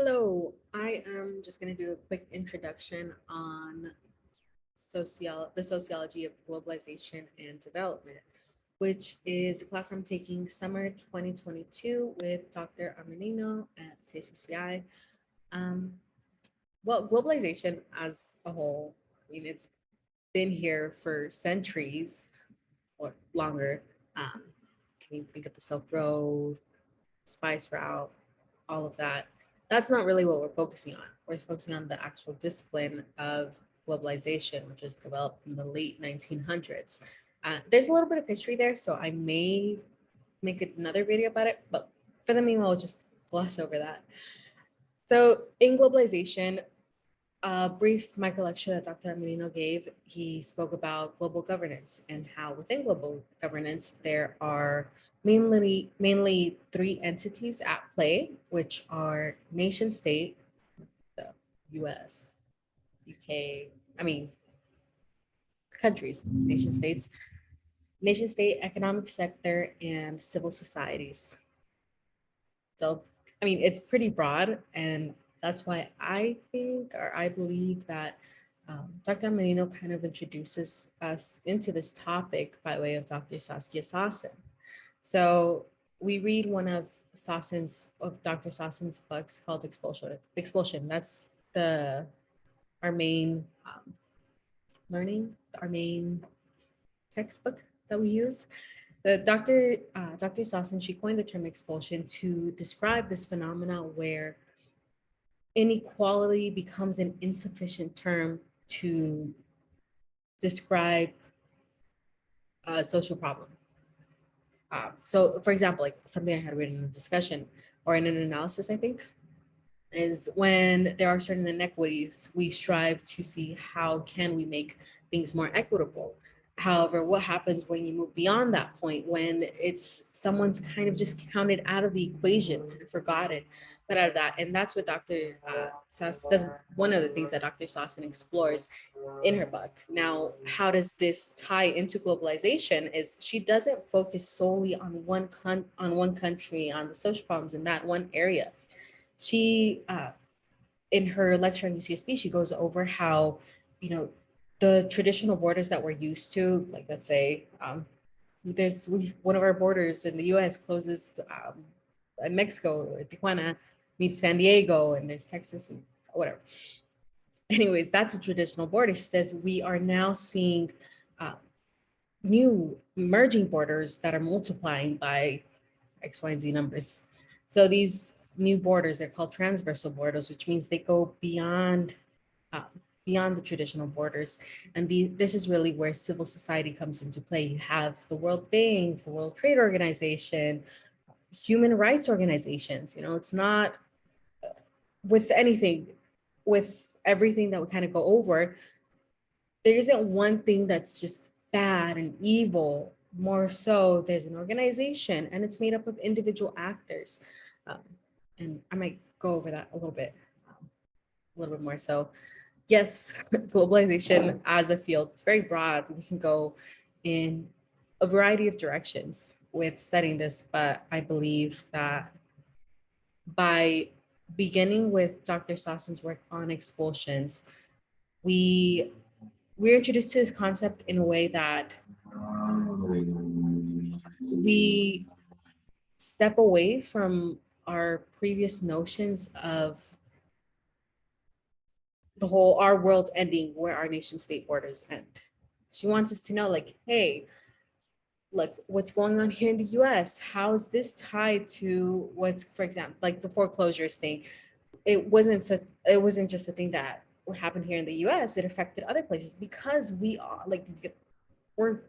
Hello, I am just going to do a quick introduction on the sociology of globalization and development, which is a class I'm taking summer 2022 with Dr. Armanino at CCCI. Um, Globalization as a whole, I mean, it's been here for centuries or longer. Um, can you think of the Silk Road, Spice Route, all of that? That's not really what we're focusing on. We're focusing on the actual discipline of globalization, which was developed in the late 1900s. There's a little bit of history there, so I may make another video about it, but for the meanwhile, I'll just gloss over that. So in globalization, a brief micro lecture that Dr. Armanino gave, he spoke about global governance and how within global governance, there are mainly three entities at play, which are nation state, the US, UK, I mean, countries, nation state, economic sector, and civil societies. So, I mean, it's pretty broad, and that's why I think or I believe that Dr. Menino kind of introduces us into this topic by way of Dr. Saskia Sassen. So we read one of Dr. Sassen's books called Expulsion. Expulsion. That's our main our main textbook that we use. Dr. Sassen, she coined the term expulsion to describe this phenomena where inequality becomes an insufficient term to describe a social problem. So, for example, like something I had written in a discussion or in an analysis, I think, is when there are certain inequities, we strive to see how can we make things more equitable. However, what happens when you move beyond that point, when it's someone's kind of just counted out of the equation and forgotten, but out of that, and that's what that's one of the things that Dr. Sasson explores in her book. Now, how does this tie into globalization? Is she doesn't focus solely on one country, on the social problems in that one area. She in her lecture on UCSB, she goes over how, you know, the traditional borders that we're used to, like let's say one of our borders in the US closes in Mexico, Tijuana meets San Diego, and there's Texas and whatever. Anyways, that's a traditional border. She says we are now seeing uh, new emerging borders that are multiplying by X, Y, and Z numbers. So these new borders, they're called transversal borders, which means they go uh, beyond the traditional borders. And this is really where civil society comes into play. You have the World Bank, the World Trade Organization, human rights organizations. You know, it's not with anything, with everything that we kind of go over, there isn't one thing that's just bad and evil. More so, there's an organization and it's made up of individual actors. Um, and I might go over that a little bit more. So, yes, globalization as a field, it's very broad. We can go in a variety of directions with studying this, but I believe that by beginning with Dr. Sassen's work on expulsions, we we're introduced to this concept in a way that we step away from our previous notions of our world ending where our nation state borders end. She wants us to know, like, hey, look, what's going on here in the US? How is this tied to what's, for example, like the foreclosures thing? It wasn't just a thing that happened here in the US, it affected other places because we are like we're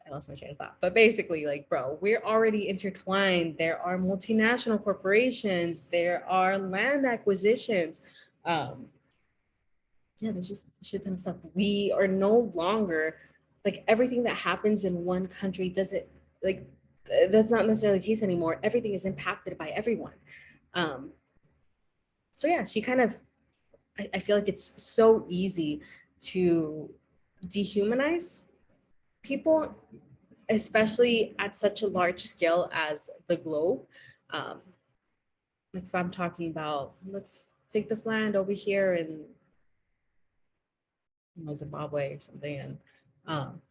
I lost my train of thought. But basically, like, bro, we're already intertwined. There are multinational corporations, there are land acquisitions. Um, yeah, there's just shit ton of stuff. We are no longer like everything that happens in one country doesn't like that's not necessarily the case anymore. Everything is impacted by everyone. Um, so yeah, she kind of I feel like it's so easy to dehumanize people, especially at such a large scale as the globe. Um, like if I'm talking about, let's take this land over here in Zimbabwe or something, and um,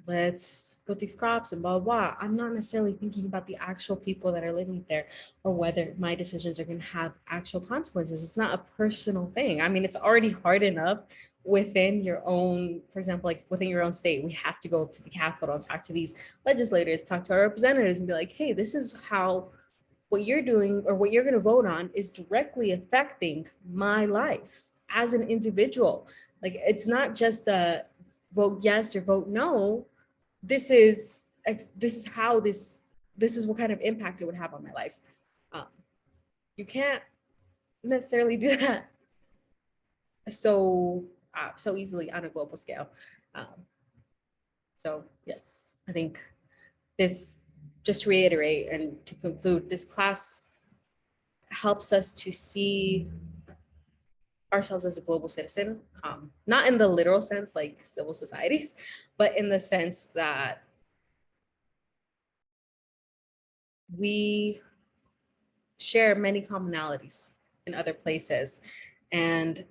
let's put these crops and blah, blah, blah. I'm not necessarily thinking about the actual people that are living there or whether my decisions are going to have actual consequences. It's not a personal thing. I mean, it's already hard enough within your own, for example, like within your own state, we have to go up to the Capitol and talk to these legislators, talk to our representatives and be like, hey, this is how what you're doing or what you're going to vote on is directly affecting my life as an individual. Like it's not just a vote yes or vote no. This is how this is what kind of impact it would have on my life. Um, you can't necessarily do that so easily on a global scale. Um, so yes, I think this, just to reiterate and to conclude, this class helps us to see ourselves as a global citizen, not in the literal sense like civil societies, but in the sense that we share many commonalities in other places. And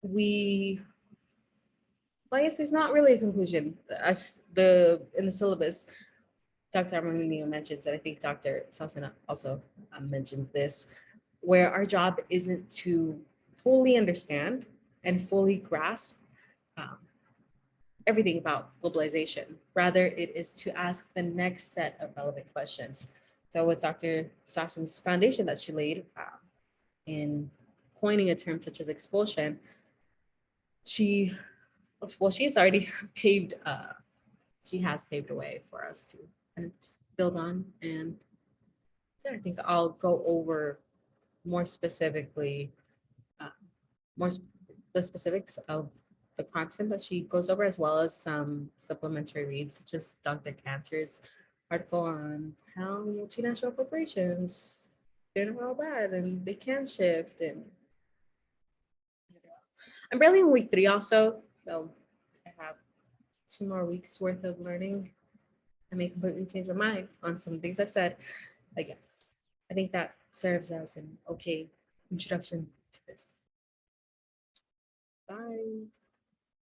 we, well, I guess there's not really a conclusion. As in the syllabus, Dr. Armando mentions, and I think Dr. Sasana also mentioned this, where our job isn't to fully understand and fully grasp um, everything about globalization. Rather, it is to ask the next set of relevant questions. So with Dr. Sassan's foundation that she laid in coining a term such as expulsion, she, well, she's already paved, she has paved a way for us to kind of build on. And yeah, I think I'll go over more specifically, uh, more the specifics of the content that she goes over, as well as some supplementary reads, such as Dr. Cantor's article on how multinational corporations did all bad and they can shift. And I'm barely in week 3 also, so I have 2 more weeks worth of learning. I may completely change my mind on some things I've said. I guess I think that serves as an okay introduction to this. Bye.